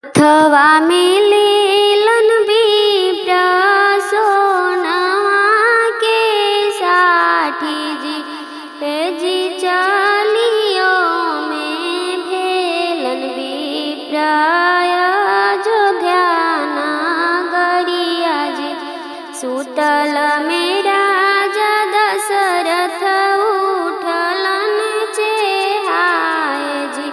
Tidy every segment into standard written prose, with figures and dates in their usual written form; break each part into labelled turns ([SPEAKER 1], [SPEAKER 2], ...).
[SPEAKER 1] थवा मिलेलन विप्र सोनवा के साठी जी हे जी चलियो में भेलन विप्र अयोध्या नगरिया जी सुतल में राजा दशरथ उठलन चेहाय जी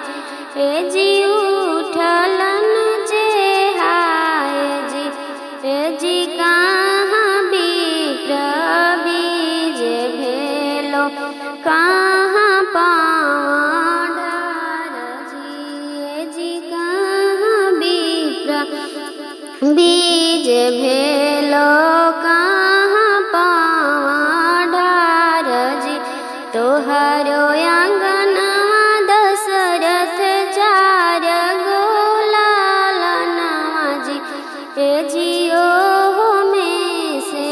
[SPEAKER 1] हे जी उठलन चेहाय जी हे जी कहाँ विप्र बीज भेलो कहाँ पाँव ढार जी हे जी कहाँ विप्र बीज भेलो कहाँ पाँव ढार जी तोहरो आंगनवा दशरथ चार गोलालनवा जी हे जियो में से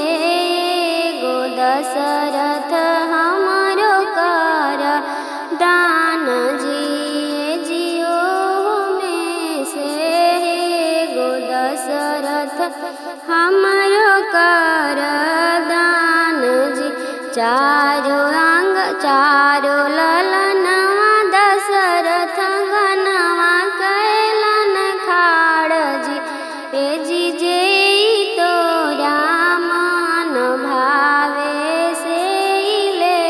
[SPEAKER 1] गो दशरथ हमरो कर दान जी हे जियो में से गो दशरथ हमरो कर दान जी चारो ललनवा दशरथ गनवा कैलन खाड़ जी हे जी जे तो रामन भावे से ले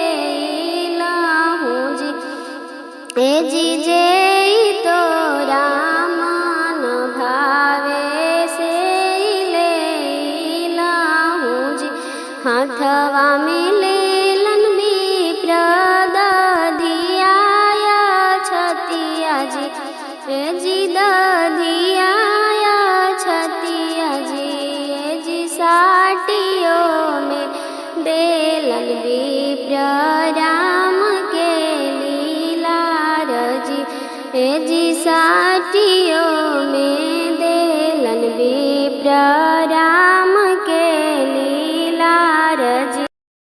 [SPEAKER 1] लहूँ जी हे जी जे तो रामन भावे से ले लहूँ जी हाथवा मिलेलन विप्र दधियाय छतिया जी हे जी दधियाय छतिया जी हे जी साटियो में देलन विप्र राम के लीलार जी हे जी साटियो में देलन विप्र